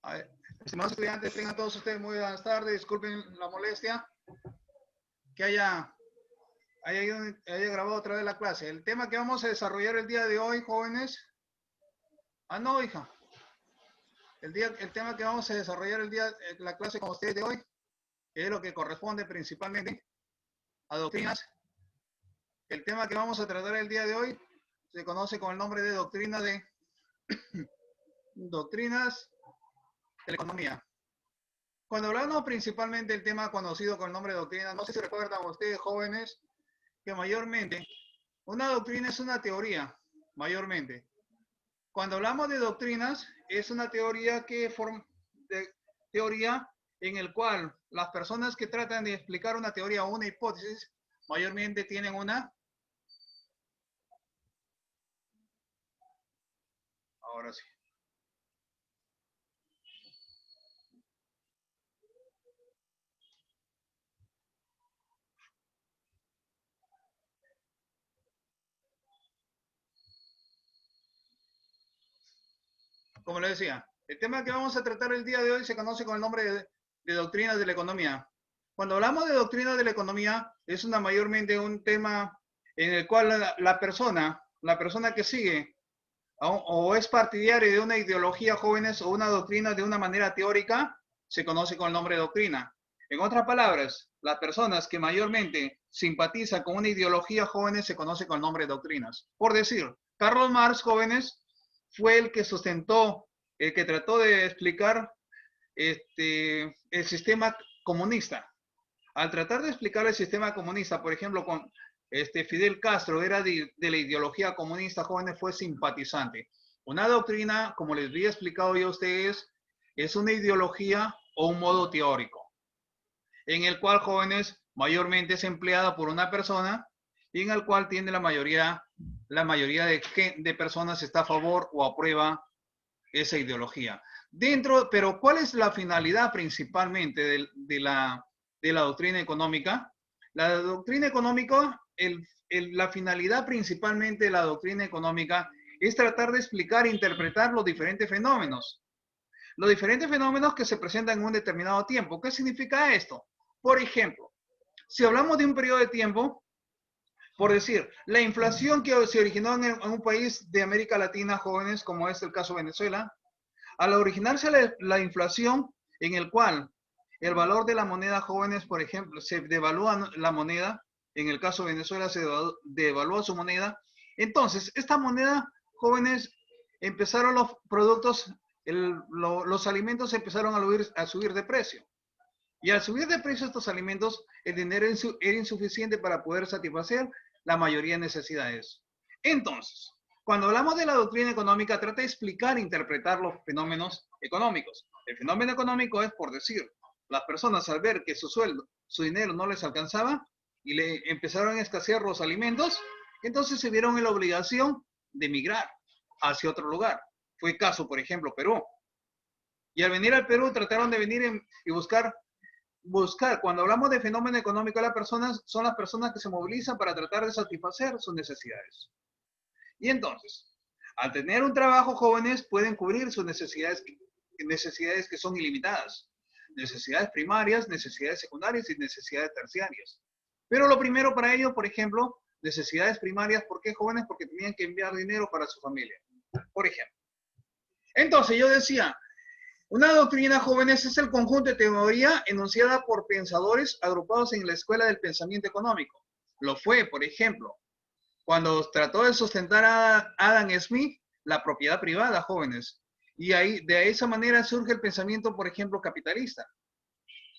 A ver, estimados estudiantes, tengan todos ustedes muy buenas tardes. Disculpen la molestia que haya grabado otra vez la clase. El tema que vamos a desarrollar el día de hoy, jóvenes. No, hija. El tema que vamos a desarrollar la clase con ustedes de hoy es lo que corresponde principalmente a doctrinas. El tema que vamos a tratar el día de hoy se conoce con el nombre de doctrinas de la economía. Cuando hablamos principalmente del tema conocido con el nombre de doctrina, no sé si recuerdan ustedes, jóvenes, que mayormente una doctrina es una teoría, mayormente. Cuando hablamos de doctrinas, es una teoría en el cual las personas que tratan de explicar una teoría o una hipótesis, mayormente tienen una... Ahora sí. Como les decía, el tema que vamos a tratar el día de hoy se conoce con el nombre de doctrinas de la economía. Cuando hablamos de doctrinas de la economía, es mayormente un tema en el cual la persona que sigue o es partidario de una ideología, jóvenes, o una doctrina de una manera teórica, se conoce con el nombre de doctrina. En otras palabras, las personas que mayormente simpatizan con una ideología, jóvenes, se conoce con el nombre de doctrinas. Por decir, Karl Marx, jóvenes, fue el que sustentó, el que trató de explicar el sistema comunista. Al tratar de explicar el sistema comunista, por ejemplo, con Fidel Castro era de la ideología comunista, jóvenes, fue simpatizante. Una doctrina, como les había explicado yo a ustedes, es una ideología o un modo teórico, en el cual, jóvenes, mayormente es empleada por una persona y en el cual tiene la mayoría de personas está a favor o aprueba esa ideología. Pero ¿cuál es la finalidad principalmente de la doctrina económica? La doctrina económica, la finalidad principalmente de la doctrina económica es tratar de explicar e interpretar los diferentes fenómenos. Los diferentes fenómenos que se presentan en un determinado tiempo. ¿Qué significa esto? Por ejemplo, si hablamos de un periodo de tiempo, por decir, la inflación que se originó en un país de América Latina, jóvenes, como es el caso de Venezuela, al originarse la inflación en el cual el valor de la moneda, jóvenes, por ejemplo, se devalúa la moneda, en el caso de Venezuela se devalúa su moneda, entonces esta moneda, jóvenes, empezaron los productos, los alimentos empezaron a subir de precio. Y al subir de precio estos alimentos, el dinero era insuficiente para poder satisfacer la mayoría de necesidades. Entonces, cuando hablamos de la doctrina económica, trata de explicar e interpretar los fenómenos económicos. El fenómeno económico es, por decir, las personas al ver que su sueldo, su dinero no les alcanzaba y le empezaron a escasear los alimentos, entonces se vieron en la obligación de emigrar hacia otro lugar. Fue el caso, por ejemplo, Perú. Y al venir al Perú trataron de venir y buscar, cuando hablamos de fenómeno económico, son las personas que se movilizan para tratar de satisfacer sus necesidades. Y entonces, al tener un trabajo, jóvenes pueden cubrir sus necesidades que son ilimitadas. Necesidades primarias, necesidades secundarias y necesidades terciarias. Pero lo primero para ello, por ejemplo, necesidades primarias, ¿por qué, jóvenes? Porque tenían que enviar dinero para su familia, por ejemplo. Entonces, yo decía, una doctrina, jóvenes, es el conjunto de teoría enunciada por pensadores agrupados en la escuela del pensamiento económico. Lo fue, por ejemplo, cuando trató de sustentar a Adam Smith la propiedad privada, jóvenes. Y de esa manera surge el pensamiento, por ejemplo, capitalista.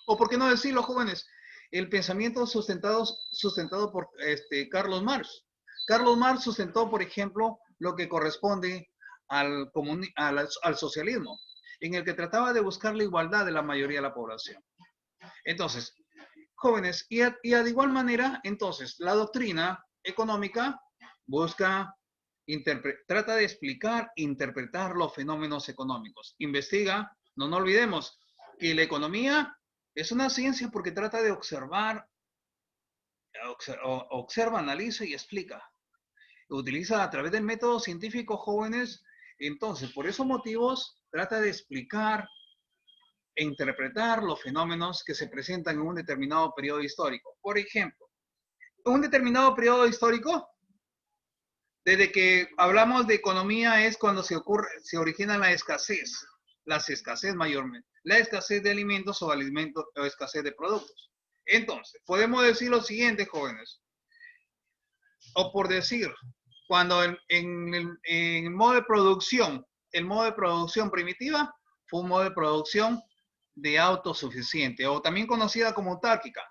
O por qué no decirlo, jóvenes, el pensamiento sustentado por Carlos Marx. Carlos Marx sustentó, por ejemplo, lo que corresponde al socialismo, en el que trataba de buscar la igualdad de la mayoría de la población. Entonces, jóvenes, y de igual manera, entonces, la doctrina económica trata de explicar e interpretar los fenómenos económicos. Investiga, no nos olvidemos que la economía es una ciencia porque trata de observa, analiza y explica. utiliza a través del método científico, jóvenes. Entonces, por esos motivos, trata de explicar e interpretar los fenómenos que se presentan en un determinado periodo histórico. Por ejemplo, en un determinado periodo histórico, desde que hablamos de economía es cuando se origina la escasez mayormente, la escasez de alimentos o escasez de productos. Entonces, podemos decir lo siguiente, jóvenes, o por decir, cuando en el modo de producción, el modo de producción primitiva fue un modo de producción de autosuficiente, o también conocida como autárquica,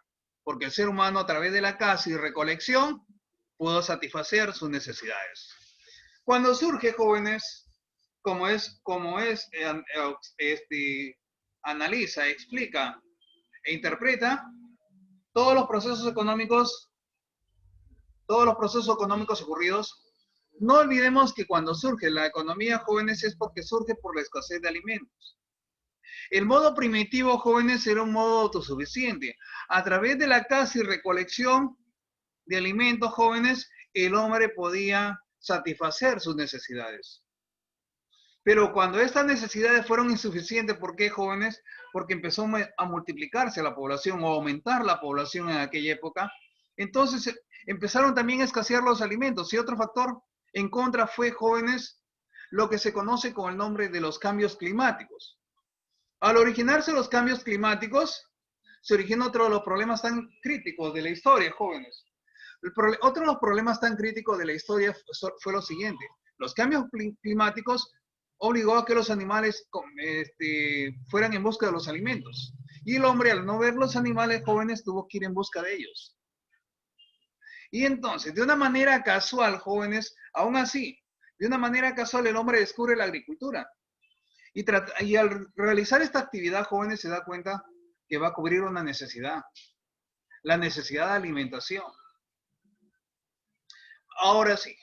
porque el ser humano a través de la caza y recolección pudo satisfacer sus necesidades. Cuando surge, jóvenes, analiza, explica e interpreta todos los procesos económicos ocurridos. No olvidemos que cuando surge la economía, jóvenes, es porque surge por la escasez de alimentos. El modo primitivo, jóvenes, era un modo autosuficiente. A través de la caza y recolección de alimentos, jóvenes, el hombre podía satisfacer sus necesidades. Pero cuando estas necesidades fueron insuficientes, ¿por qué, jóvenes? Porque empezó a multiplicarse la población o aumentar la población en aquella época. Entonces empezaron también a escasear los alimentos. Y otro factor en contra fue, jóvenes, lo que se conoce con el nombre de los cambios climáticos. Al originarse los cambios climáticos, se originó otro de los problemas tan críticos de la historia, jóvenes. Otro de los problemas tan críticos de la historia fue lo siguiente. Los cambios climáticos obligó a que los animales fueran en busca de los alimentos. Y el hombre, al no ver los animales, jóvenes, tuvo que ir en busca de ellos. Y entonces, de una manera casual, jóvenes, aún así, de una manera casual, el hombre descubre la agricultura. Y al realizar esta actividad, jóvenes, se da cuenta que va a cubrir una necesidad. La necesidad de alimentación. Ahora sí,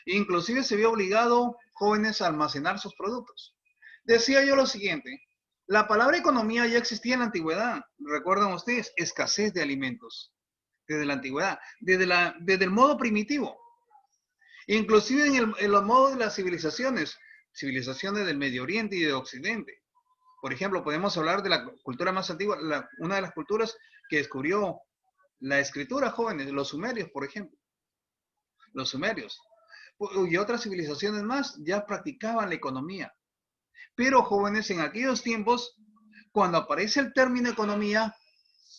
inclusive se vio obligado, jóvenes, a almacenar sus productos. Decía yo lo siguiente, la palabra economía ya existía en la antigüedad. ¿Recuerdan ustedes? Escasez de alimentos. Desde la antigüedad, desde el modo primitivo. Inclusive en los modos de las civilizaciones del Medio Oriente y de Occidente. Por ejemplo, podemos hablar de la cultura más antigua, una de las culturas que descubrió la escritura, jóvenes, los sumerios, por ejemplo. Los sumerios y otras civilizaciones más ya practicaban la economía. Pero, jóvenes, en aquellos tiempos, cuando aparece el término economía,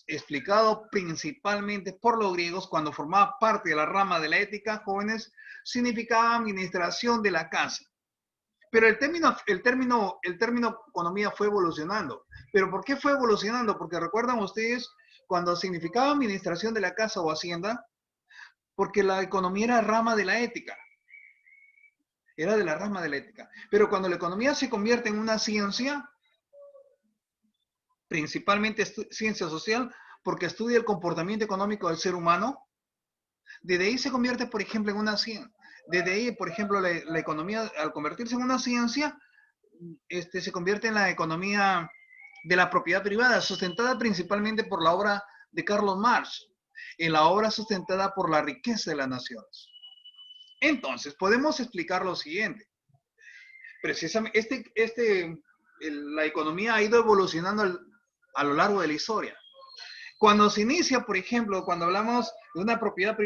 explicado principalmente por los griegos, cuando formaba parte de la rama de la ética, jóvenes, significaba administración de la casa. Pero el término economía fue evolucionando. ¿Pero por qué fue evolucionando? Porque recuerdan ustedes, cuando significaba administración de la casa o hacienda, porque la economía era rama de la ética. Era de la rama de la ética. Pero cuando la economía se convierte en una ciencia, principalmente ciencia social, porque estudia el comportamiento económico del ser humano, desde ahí se convierte, por ejemplo, en una ciencia. Desde ahí, por ejemplo, la economía, al convertirse en una ciencia, se convierte en la economía de la propiedad privada, sustentada principalmente por la obra de Carlos Marx, en la obra sustentada por la riqueza de las naciones. Entonces, podemos explicar lo siguiente. Precisamente, la economía ha ido evolucionando a lo largo de la historia. Cuando se inicia, por ejemplo, cuando hablamos de una propiedad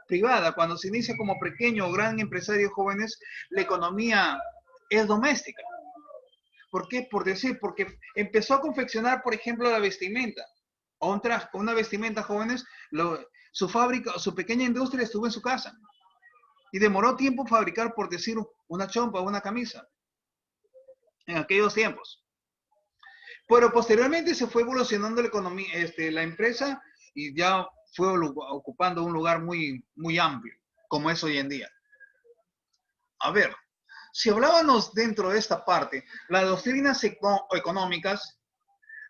privada, cuando se inicia como pequeño o gran empresario jóvenes, la economía es doméstica. ¿Por qué? Porque empezó a confeccionar, por ejemplo, la vestimenta, o un traje, una vestimenta, jóvenes, su fábrica, su pequeña industria estuvo en su casa. Y demoró tiempo fabricar, por decir, una chompa o una camisa. En aquellos tiempos. Pero posteriormente se fue evolucionando la economía, la empresa, y ya fue ocupando un lugar muy, muy amplio, como es hoy en día. A ver, si hablábamos dentro de esta parte, las doctrinas económicas,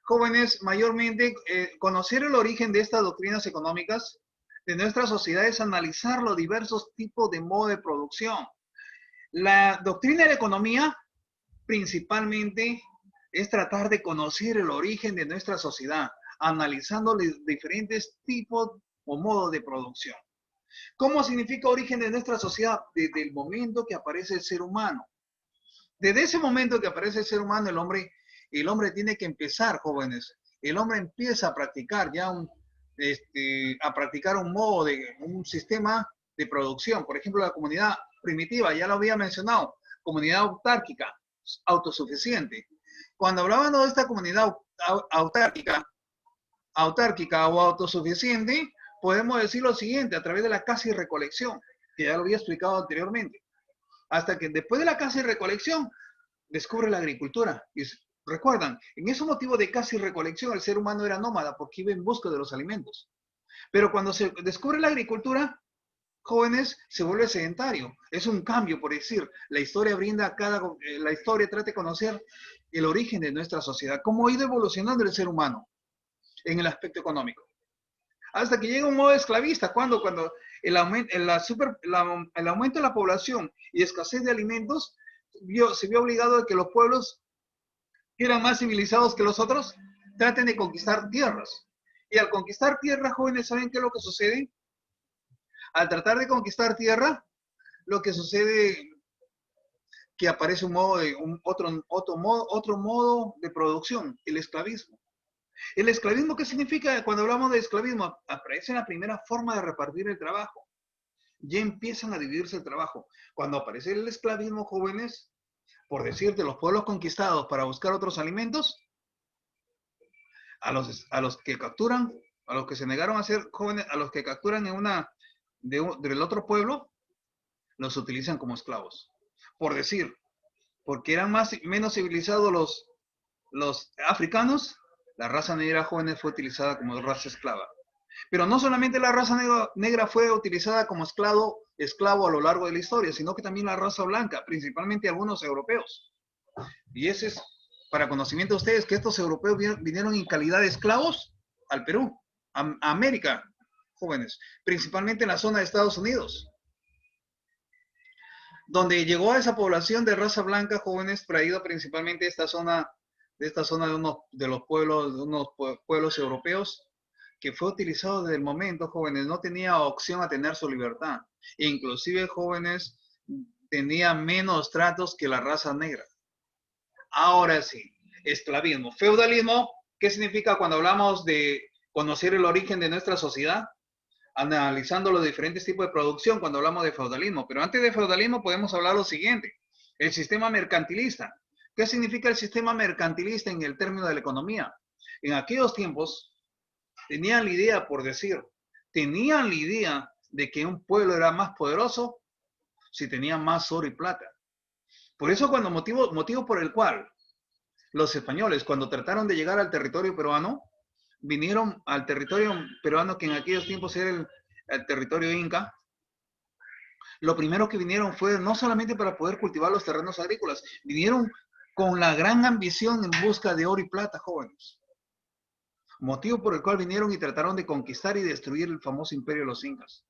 jóvenes, mayormente conocer el origen de estas doctrinas económicas de nuestra sociedad es analizar los diversos tipos de modo de producción. La doctrina de la economía principalmente es tratar de conocer el origen de nuestra sociedad, analizando los diferentes tipos o modos de producción. ¿Cómo significa origen de nuestra sociedad? Desde el momento que aparece el ser humano. Desde ese momento que aparece el ser humano, el hombre tiene que empezar, jóvenes. El hombre empieza a practicar ya a practicar un sistema de producción. Por ejemplo, la comunidad primitiva, ya lo había mencionado, comunidad autárquica, autosuficiente. Cuando hablaban de esta comunidad autárquica o autosuficiente, podemos decir lo siguiente, a través de la caza y recolección, que ya lo había explicado anteriormente. Hasta que después de la caza y recolección, descubre la agricultura. Y recuerdan, en ese motivo de caza y recolección, el ser humano era nómada porque iba en busca de los alimentos. Pero cuando se descubre la agricultura, jóvenes, se vuelve sedentario. Es un cambio, por decir. La historia la historia trata de conocer el origen de nuestra sociedad, cómo ha ido evolucionando el ser humano en el aspecto económico. Hasta que llega un modo esclavista, cuando el aumento de la población y escasez de alimentos se vio obligado a que los pueblos que eran más civilizados que los otros traten de conquistar tierras. Y al conquistar tierras, jóvenes, ¿saben qué es lo que sucede? Al tratar de conquistar tierra, lo que sucede que aparece otro modo de producción, el esclavismo. ¿El esclavismo qué significa? Cuando hablamos de esclavismo, aparece la primera forma de repartir el trabajo. Ya empiezan a dividirse el trabajo. Cuando aparece el esclavismo, jóvenes, por decirte, los pueblos conquistados para buscar otros alimentos, a los que capturan, a los que se negaron a ser jóvenes, a los que capturan del otro pueblo, los utilizan como esclavos. Por decir, porque eran menos civilizados los africanos, la raza negra, jóvenes, fue utilizada como raza esclava. Pero no solamente la raza negra fue utilizada como esclavo a lo largo de la historia, sino que también la raza blanca, principalmente algunos europeos. Y ese es, para conocimiento de ustedes, que estos europeos vinieron en calidad de esclavos al Perú, a América, jóvenes, principalmente en la zona de Estados Unidos, donde llegó a esa población de raza blanca, jóvenes, traído principalmente de esta zona de los pueblos, de unos pueblos europeos, que fue utilizado desde el momento, jóvenes, no tenía opción a tener su libertad. Inclusive, jóvenes, tenía menos tratos que la raza negra. Ahora sí, esclavismo. Feudalismo, ¿qué significa cuando hablamos de conocer el origen de nuestra sociedad? Analizando los diferentes tipos de producción cuando hablamos de feudalismo. Pero antes de feudalismo podemos hablar lo siguiente, el sistema mercantilista. ¿Qué significa el sistema mercantilista en el término de la economía? En aquellos tiempos tenían la idea, por decir, tenían la idea de que un pueblo era más poderoso si tenía más oro y plata. Por eso motivo por el cual los españoles, cuando trataron de llegar al territorio peruano, vinieron al territorio peruano, que en aquellos tiempos era el territorio inca. Lo primero que vinieron fue no solamente para poder cultivar los terrenos agrícolas, vinieron con la gran ambición en busca de oro y plata, jóvenes. Motivo por el cual vinieron y trataron de conquistar y destruir el famoso imperio de los incas.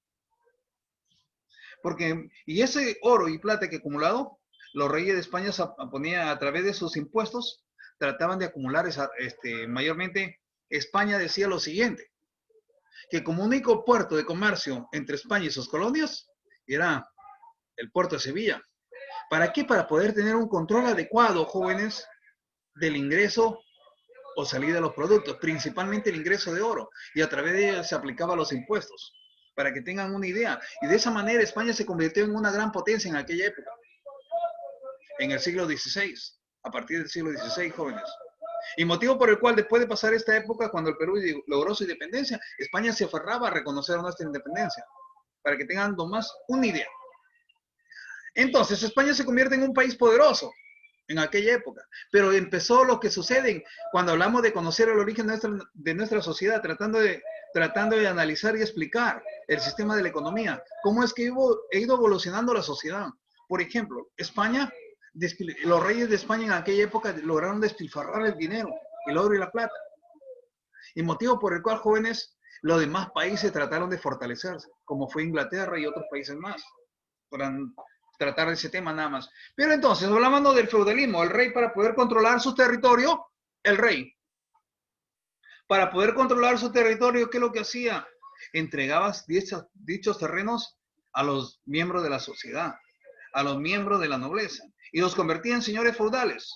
Y ese oro y plata que acumulado, los reyes de España ponían a través de sus impuestos, trataban de acumular mayormente. España decía lo siguiente, que como único puerto de comercio entre España y sus colonias era el puerto de Sevilla. ¿Para qué? Para poder tener un control adecuado, jóvenes, del ingreso o salida de los productos, principalmente el ingreso de oro, y a través de ello se aplicaban los impuestos, para que tengan una idea. Y de esa manera España se convirtió en una gran potencia en aquella época, en el siglo XVI, a partir del siglo XVI, jóvenes. Y motivo por el cual, después de pasar esta época, cuando el Perú logró su independencia, España se aferraba a reconocer nuestra independencia, para que tengan nomás una idea. Entonces, España se convierte en un país poderoso en aquella época, pero empezó lo que sucede cuando hablamos de conocer el origen de nuestra sociedad, tratando de analizar y explicar el sistema de la economía, cómo es que ha ido evolucionando la sociedad. Por ejemplo, España, los reyes de España en aquella época lograron despilfarrar el dinero, el oro y la plata. Y motivo por el cual, jóvenes, los demás países trataron de fortalecerse, como fue Inglaterra y otros países más, para tratar ese tema nada más. Pero entonces, hablando del feudalismo, el rey, para poder controlar su territorio, para poder controlar su territorio, ¿qué es lo que hacía? entregabas dichos terrenos a los miembros de la sociedad, a los miembros de la nobleza, y los convertía en señores feudales.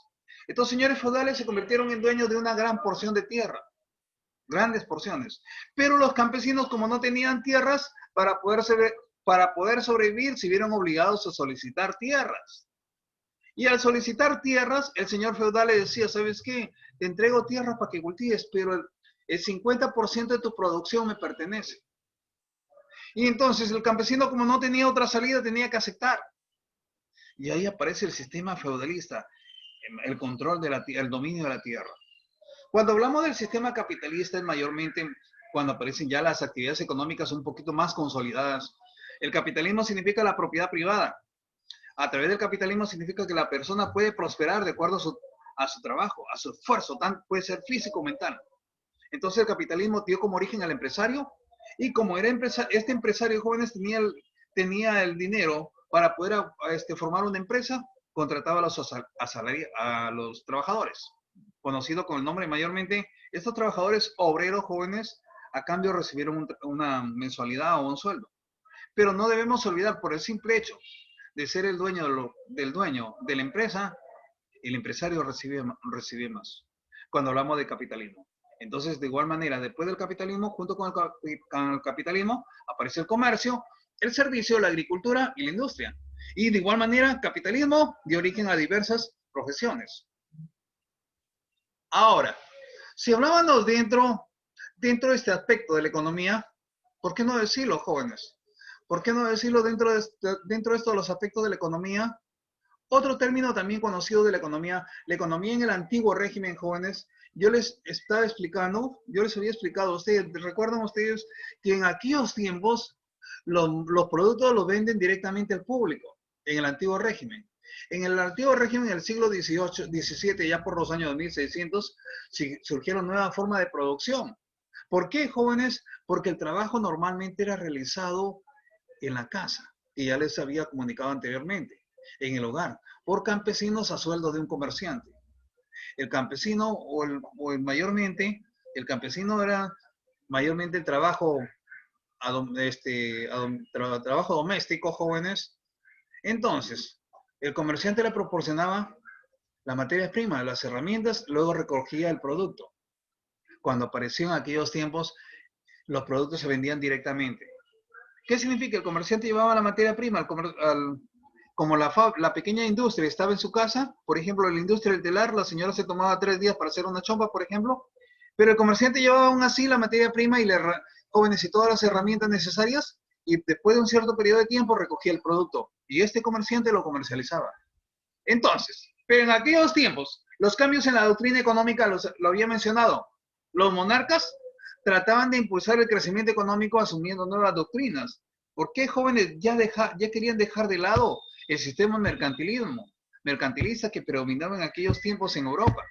Estos señores feudales se convirtieron en dueños de una gran porción de tierra, grandes porciones. Pero los campesinos, como no tenían tierras, para poder sobrevivir, se vieron obligados a solicitar tierras. Y al solicitar tierras, el señor feudal le decía, ¿sabes qué? Te entrego tierras para que cultives, pero el 50% de tu producción me pertenece. Y entonces el campesino, como no tenía otra salida, tenía que aceptar. Y ahí aparece el sistema feudalista, el control el dominio de la tierra. Cuando hablamos del sistema capitalista es mayormente cuando aparecen ya las actividades económicas un poquito más consolidadas. El capitalismo significa la propiedad privada. A través del capitalismo significa que la persona puede prosperar de acuerdo a su trabajo, a su esfuerzo, puede ser físico o mental. Entonces el capitalismo dio como origen al empresario, y como era este empresario jóvenes tenía el dinero para poder formar una empresa, contrataba a los trabajadores, conocido con el nombre mayormente. Estos trabajadores obreros jóvenes a cambio recibieron una mensualidad o un sueldo. Pero no debemos olvidar, por el simple hecho de ser el dueño del dueño de la empresa, el empresario recibe más cuando hablamos de capitalismo. Entonces, de igual manera, después del capitalismo, junto con el capitalismo, aparece el comercio, el servicio, la agricultura y la industria. Y de igual manera, capitalismo dio origen a diversas profesiones. Ahora, si hablábamos dentro de este aspecto de la economía, ¿por qué no decirlo, jóvenes? ¿Por qué no decirlo dentro de esto de los aspectos de la economía? Otro término también conocido de la economía en el antiguo régimen, jóvenes, yo les había explicado a ustedes, ¿recuerdan ustedes que en aquellos tiempos los productos los venden directamente al público en el antiguo régimen? En el antiguo régimen, en el siglo XVIII, XVII, ya por los años 1600, surgieron nuevas formas de producción. ¿Por qué, jóvenes? Porque el trabajo normalmente era realizado en la casa, que ya les había comunicado anteriormente, en el hogar, por campesinos a sueldo de un comerciante. El campesino el campesino era mayormente el trabajo, trabajo doméstico, jóvenes. Entonces, el comerciante le proporcionaba la materia prima, las herramientas, luego recogía el producto. Cuando apareció en aquellos tiempos, los productos se vendían directamente. ¿Qué significa? El comerciante llevaba la materia prima, como la pequeña industria estaba en su casa, por ejemplo, la industria del telar, la señora se tomaba 3 días para hacer una chompa, por ejemplo, pero el comerciante llevaba aún así la materia prima y jóvenes y todas las herramientas necesarias, y después de un cierto periodo de tiempo recogía el producto, y este comerciante lo comercializaba. Entonces, pero en aquellos tiempos, los cambios en la doctrina económica, lo había mencionado, los monarcas trataban de impulsar el crecimiento económico asumiendo nuevas doctrinas. ¿Por qué jóvenes ya querían dejar de lado el sistema mercantilista que predominaba en aquellos tiempos en Europa,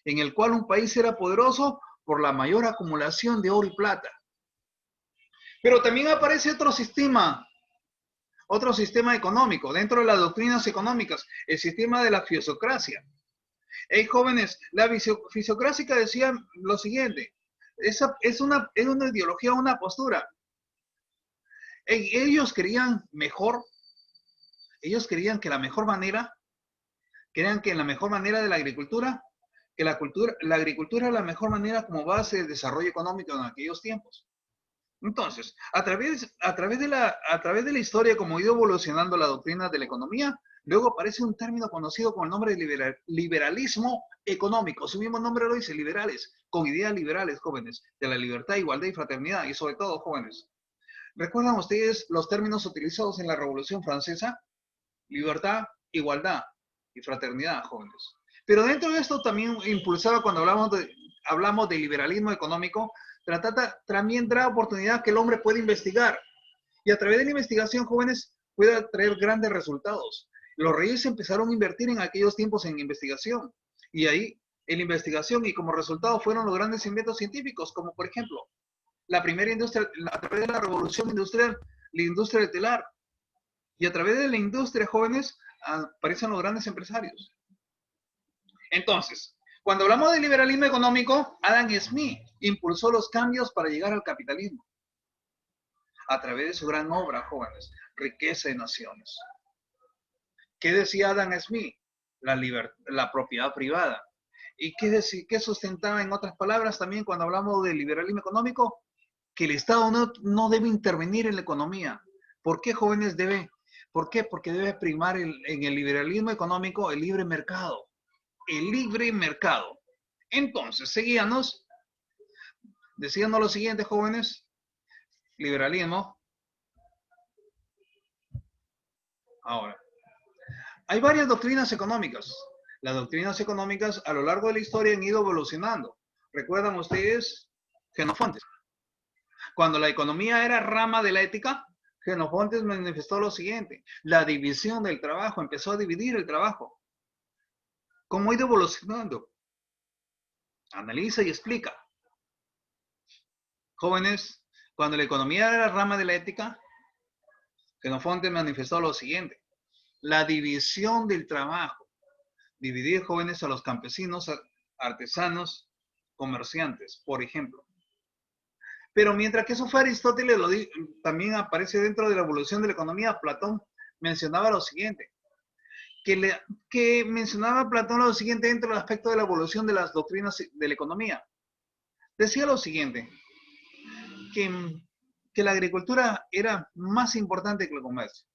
en el cual un país era poderoso por la mayor acumulación de oro y plata? Pero también aparece otro sistema económico dentro de las doctrinas económicas, el sistema de la fisiocracia. Hey, jóvenes, la fisiocracia decía lo siguiente: es una ideología, una postura. Ellos creían que la mejor manera de la agricultura, que la agricultura es la mejor manera como base del desarrollo económico en aquellos tiempos. Entonces, a través de la historia, como ha ido evolucionando la doctrina de la economía, luego aparece un término conocido con el nombre de liberalismo económico. Su mismo nombre lo dice, liberales, con ideas liberales, jóvenes, de la libertad, igualdad y fraternidad, y sobre todo, jóvenes. ¿Recuerdan ustedes los términos utilizados en la Revolución Francesa? Libertad, igualdad y fraternidad, jóvenes. Pero dentro de esto también impulsaba, cuando hablamos de liberalismo económico, también da oportunidad que el hombre pueda investigar. Y a través de la investigación, jóvenes, puede traer grandes resultados. Los reyes empezaron a invertir en aquellos tiempos en investigación. Y ahí, en la investigación, y como resultado fueron los grandes inventos científicos, como por ejemplo, la primera industria, a través de la revolución industrial, la industria del telar. Y a través de la industria, jóvenes, aparecen los grandes empresarios. Entonces, cuando hablamos de liberalismo económico, Adam Smith impulsó los cambios para llegar al capitalismo. a través de su gran obra, jóvenes, Riqueza de Naciones. ¿Qué decía Adam Smith? La propiedad privada. ¿Y qué sustentaba en otras palabras también cuando hablamos del liberalismo económico? Que el Estado no debe intervenir en la economía. ¿Por qué, jóvenes, debe? ¿Por qué? Porque debe primar en el liberalismo económico el libre mercado. El libre mercado. Entonces, decíanos lo siguiente, jóvenes, liberalismo. Ahora, hay varias doctrinas económicas. Las doctrinas económicas a lo largo de la historia han ido evolucionando. ¿Recuerdan ustedes Jenofonte? Cuando la economía era rama de la ética, Jenofonte manifestó lo siguiente: la división del trabajo, empezó a dividir el trabajo. ¿Cómo ha ido evolucionando? Analiza y explica. Jóvenes, cuando la economía era rama de la ética, Jenofonte manifestó lo siguiente: la división del trabajo. Dividir, jóvenes, a los campesinos, artesanos, comerciantes, por ejemplo. Pero mientras que eso fue Aristóteles, también aparece dentro de la evolución de la economía. Platón mencionaba lo siguiente, que mencionaba Platón lo siguiente dentro del aspecto de la evolución de las doctrinas de la economía. Decía lo siguiente, que la agricultura era más importante que el comercio.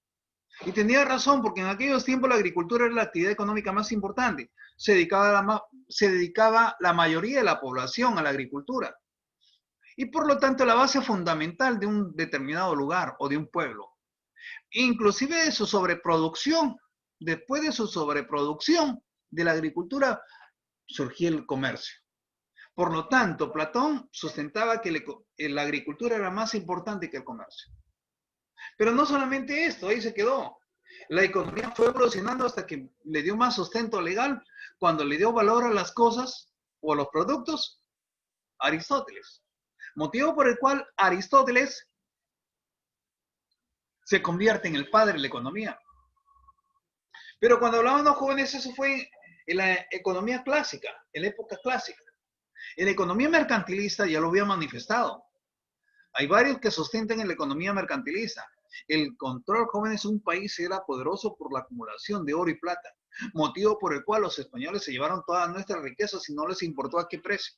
Y tenía razón, porque en aquellos tiempos la agricultura era la actividad económica más importante. Se dedicaba la mayoría de la población a la agricultura. Y por lo tanto la base fundamental de un determinado lugar o de un pueblo. Inclusive de su sobreproducción. Después de su sobreproducción de la agricultura, surgía el comercio. Por lo tanto, Platón sustentaba que la agricultura era más importante que el comercio. Pero no solamente esto, ahí se quedó. La economía fue evolucionando hasta que le dio más sustento legal, cuando le dio valor a las cosas o a los productos, Aristóteles. Motivo por el cual Aristóteles se convierte en el padre de la economía. Pero cuando hablaban los jóvenes, eso fue en la economía clásica, en la época clásica. En la economía mercantilista ya lo había manifestado. Hay varios que sustentan en la economía mercantilista. El control, jóvenes, un país era poderoso por la acumulación de oro y plata, motivo por el cual los españoles se llevaron todas nuestras riquezas y no les importó a qué precio.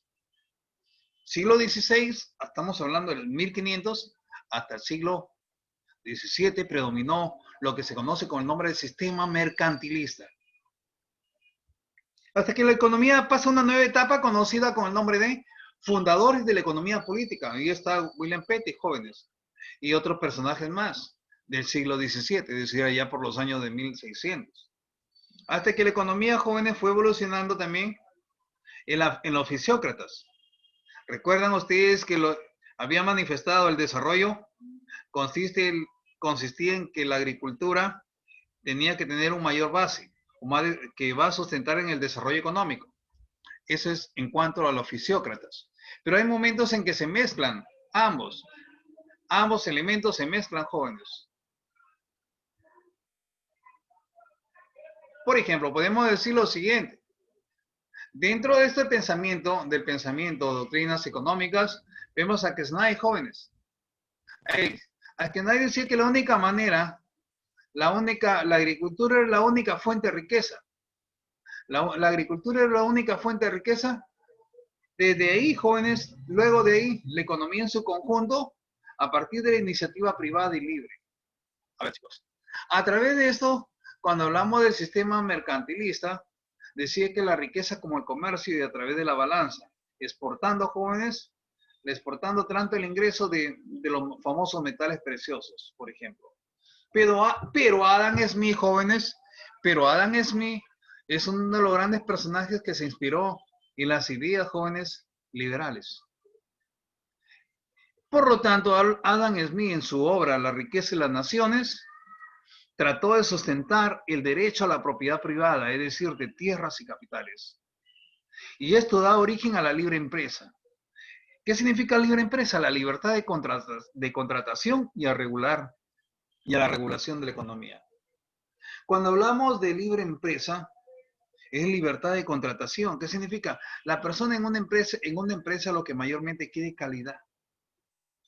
Siglo XVI, estamos hablando del 1500, hasta el siglo XVII predominó lo que se conoce con el nombre de sistema mercantilista. Hasta que la economía pasa a una nueva etapa conocida con el nombre de fundadores de la economía política. Ahí está William Petty, jóvenes, y otros personajes más del siglo XVII, es decir, allá por los años de 1600. Hasta que la economía, jóvenes, fue evolucionando también en los fisiócratas. ¿Recuerdan ustedes que había manifestado el desarrollo? Consistía en que la agricultura tenía que tener un mayor base, que va a sustentar en el desarrollo económico. Eso es en cuanto a los fisiócratas. Pero hay momentos en que se mezclan ambos elementos se mezclan, jóvenes. Por ejemplo, podemos decir lo siguiente. Dentro de este pensamiento, del pensamiento de doctrinas económicas, vemos a Quesnay, jóvenes. A Quesnay decía que la única manera, la agricultura es la única fuente de riqueza. La agricultura es la única fuente de riqueza. Desde ahí, jóvenes, luego de ahí, la economía en su conjunto, a partir de la iniciativa privada y libre. A ver, chicos. A través de esto, cuando hablamos del sistema mercantilista, decía que la riqueza como el comercio y a través de la balanza, exportando, jóvenes, exportando tanto el ingreso de los famosos metales preciosos, por ejemplo. Pero Adam Smith, jóvenes, Adam Smith es uno de los grandes personajes que se inspiró en las ideas, jóvenes, liberales. Por lo tanto, Adam Smith en su obra La riqueza y las naciones trató de sustentar el derecho a la propiedad privada, es decir, de tierras y capitales. Y esto da origen a la libre empresa. ¿Qué significa libre empresa? La libertad de contratación y a la regulación de la economía. Cuando hablamos de libre empresa, es libertad de contratación. ¿Qué significa? La persona en una empresa lo que mayormente quiere es calidad.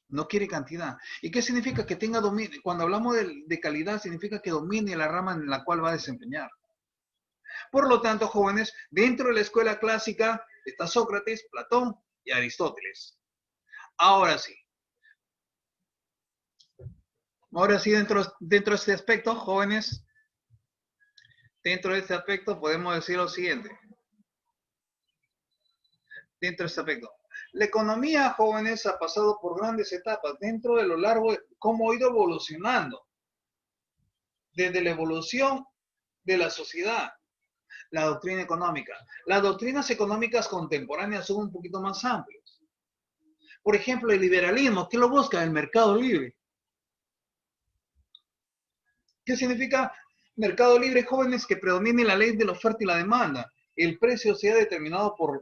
no quiere cantidad. ¿Y qué significa que tenga dominio? Cuando hablamos de calidad, significa que domine la rama en la cual va a desempeñar. Por lo tanto, jóvenes, dentro de la escuela clásica está Sócrates, Platón y Aristóteles. Ahora sí, dentro de este aspecto, jóvenes, dentro de este aspecto podemos decir lo siguiente. Dentro de este aspecto. La economía, jóvenes, ha pasado por grandes etapas dentro de lo largo de cómo ha ido evolucionando. Desde la evolución de la sociedad, la doctrina económica. Las doctrinas económicas contemporáneas son un poquito más amplias. Por ejemplo, el liberalismo, ¿qué lo busca? El mercado libre. ¿Qué significa mercado libre, jóvenes? Que predomine la ley de la oferta y la demanda. El precio sea determinado por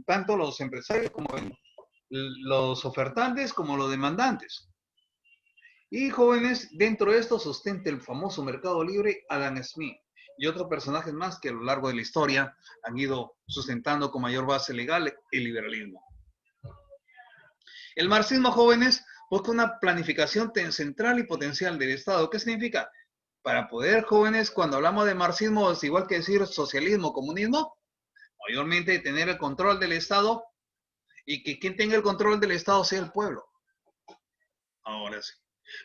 tanto los empresarios como los ofertantes como los demandantes. Y jóvenes, dentro de esto sustenta el famoso mercado libre Adam Smith y otros personajes más que a lo largo de la historia han ido sustentando con mayor base legal el liberalismo. El marxismo, jóvenes, busca una planificación central y potencial del Estado. ¿Qué significa? Para poder, jóvenes, cuando hablamos de marxismo, es igual que decir socialismo, comunismo, mayormente tener el control del Estado y que quien tenga el control del Estado sea el pueblo. Ahora sí.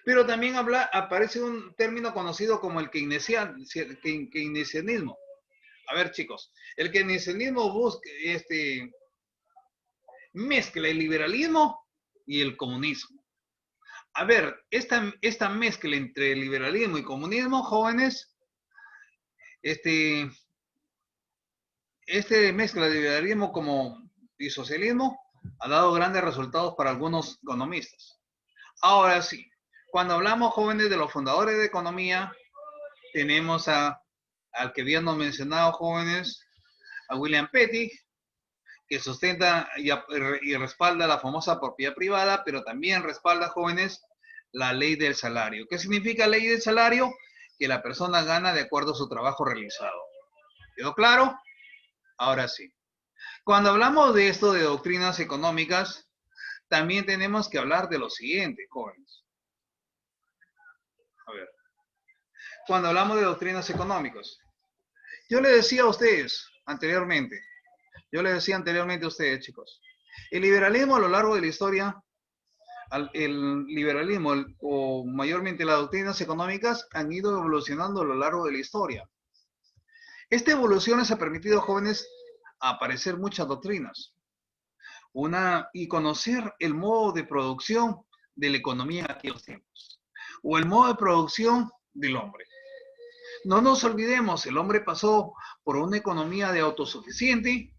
Pero también aparece un término conocido como el keynesianismo. A ver, chicos, el keynesianismo busca, mezcla el liberalismo y el comunismo. A ver, esta mezcla entre liberalismo y comunismo, jóvenes, mezcla de liberalismo y socialismo ha dado grandes resultados para algunos economistas. Ahora sí, cuando hablamos, jóvenes, de los fundadores de economía, tenemos al que habíamos mencionado, jóvenes, a William Petty, que sustenta y respalda la famosa propiedad privada, pero también respalda, jóvenes, la ley del salario. ¿Qué significa ley del salario? Que la persona gana de acuerdo a su trabajo realizado. ¿Quedó claro? Ahora sí. Cuando hablamos de esto de doctrinas económicas, también tenemos que hablar de lo siguiente, jóvenes. A ver. Cuando hablamos de doctrinas económicas, yo les decía a ustedes anteriormente, chicos, el liberalismo a lo largo de la historia, el liberalismo o mayormente las doctrinas económicas han ido evolucionando a lo largo de la historia. Esta evolución les ha permitido, jóvenes, aparecer muchas doctrinas. Y conocer el modo de producción de la economía en aquellos tiempos, o el modo de producción del hombre. No nos olvidemos, el hombre pasó por una economía de autosuficiente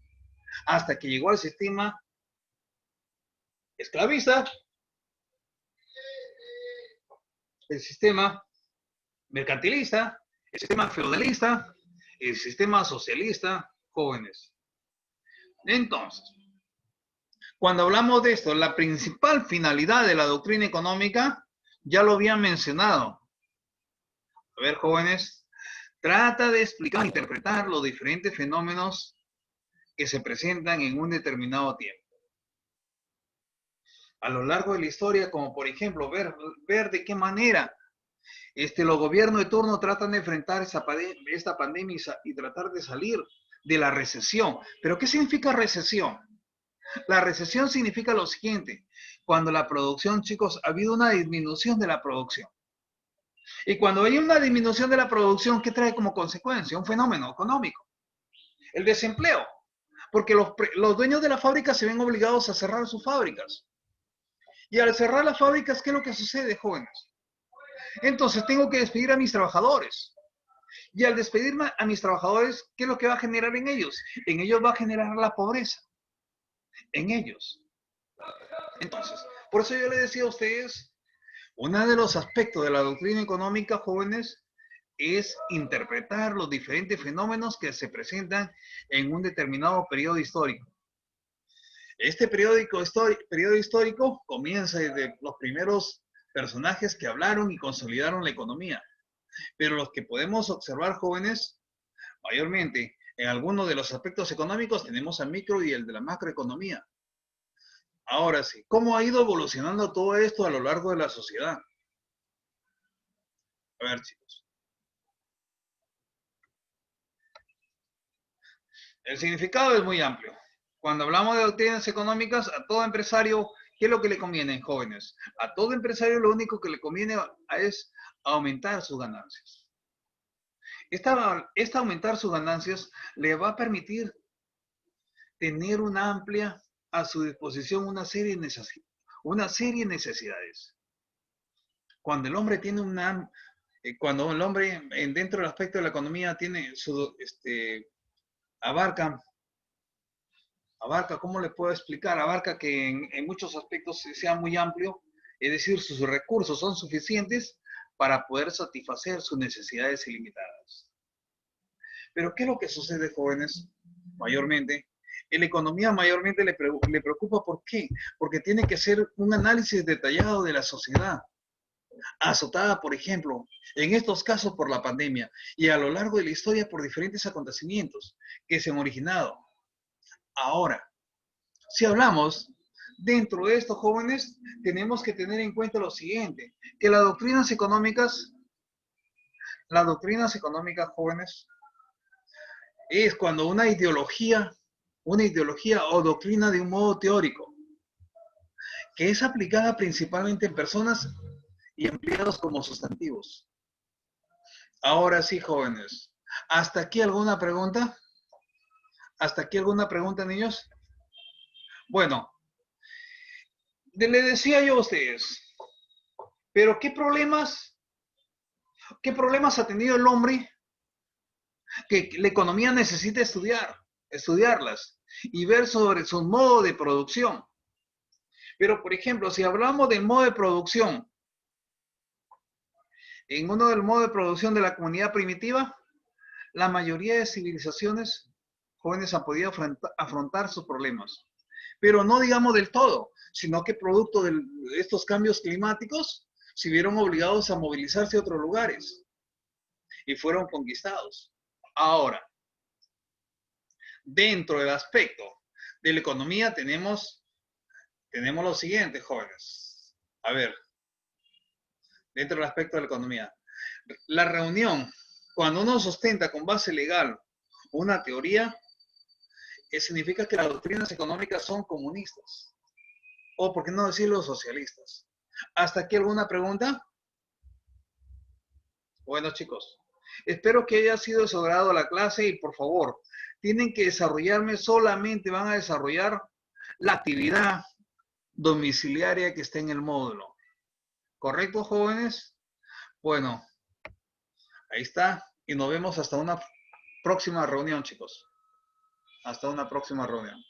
hasta que llegó al sistema esclavista, el sistema mercantilista, el sistema feudalista, el sistema socialista, jóvenes. Entonces, cuando hablamos de esto, la principal finalidad de la doctrina económica, ya lo había mencionado. A ver, jóvenes, trata de explicar, interpretar los diferentes fenómenos que se presentan en un determinado tiempo. A lo largo de la historia, como por ejemplo, ver de qué manera los gobiernos de turno tratan de enfrentar esta pandemia y tratar de salir de la recesión. ¿Pero qué significa recesión? La recesión significa lo siguiente: cuando la producción, chicos, ha habido una disminución de la producción. Y cuando hay una disminución de la producción, ¿qué trae como consecuencia? Un fenómeno económico. El desempleo. Porque los dueños de la fábrica se ven obligados a cerrar sus fábricas. Y al cerrar las fábricas, ¿qué es lo que sucede, jóvenes? Entonces tengo que despedir a mis trabajadores. Y al despedirme a mis trabajadores, ¿qué es lo que va a generar en ellos? En ellos va a generar la pobreza. En ellos. Entonces, por eso yo les decía a ustedes, uno de los aspectos de la doctrina económica, jóvenes, es interpretar los diferentes fenómenos que se presentan en un determinado periodo histórico. Este periodo histórico comienza desde los primeros personajes que hablaron y consolidaron la economía. Pero los que podemos observar, jóvenes, mayormente en algunos de los aspectos económicos tenemos al micro y el de la macroeconomía. Ahora sí, ¿cómo ha ido evolucionando todo esto a lo largo de la sociedad? A ver, chicos. El significado es muy amplio. Cuando hablamos de doctrinas económicas, a todo empresario, ¿qué es lo que le conviene, jóvenes? A todo empresario lo único que le conviene es aumentar sus ganancias. Esta aumentar sus ganancias le va a permitir tener una amplia, a su disposición, una serie de necesidades. Cuando el hombre tiene cuando el hombre dentro del aspecto de la economía tiene abarca, ¿cómo le puedo explicar? Abarca que en muchos aspectos sea muy amplio, es decir, sus recursos son suficientes para poder satisfacer sus necesidades ilimitadas. Pero ¿qué es lo que sucede, jóvenes? Mayormente, en la economía mayormente le preocupa, ¿por qué? Porque tiene que hacer un análisis detallado de la sociedad, azotada, por ejemplo, en estos casos por la pandemia y a lo largo de la historia por diferentes acontecimientos que se han originado. Ahora, si hablamos dentro de estos jóvenes, tenemos que tener en cuenta lo siguiente, que las doctrinas económicas jóvenes, es cuando una ideología o doctrina de un modo teórico, que es aplicada principalmente en personas y empleados como sustantivos. Ahora sí, jóvenes. ¿Hasta aquí alguna pregunta? ¿Hasta aquí alguna pregunta, niños? Bueno, le decía yo a ustedes, pero qué problemas ha tenido el hombre que la economía necesita estudiarlas y ver sobre su modo de producción? Pero, por ejemplo, si hablamos del modo de producción, en uno del modo de producción de la comunidad primitiva, la mayoría de civilizaciones jóvenes han podido afrontar sus problemas. Pero no digamos del todo, sino que producto de estos cambios climáticos se vieron obligados a movilizarse a otros lugares y fueron conquistados. Ahora, dentro del aspecto de la economía tenemos lo siguiente, jóvenes. A ver, dentro del aspecto de la economía. La reunión, cuando uno sustenta con base legal una teoría, significa que las doctrinas económicas son comunistas. O, por qué no decirlo, socialistas. ¿Hasta aquí alguna pregunta? Bueno, chicos, espero que haya sido de su agrado la clase y, por favor, tienen que van a desarrollar la actividad domiciliaria que está en el módulo. ¿Correcto, jóvenes? Bueno, ahí está. Y nos vemos hasta una próxima reunión, chicos. Hasta una próxima reunión.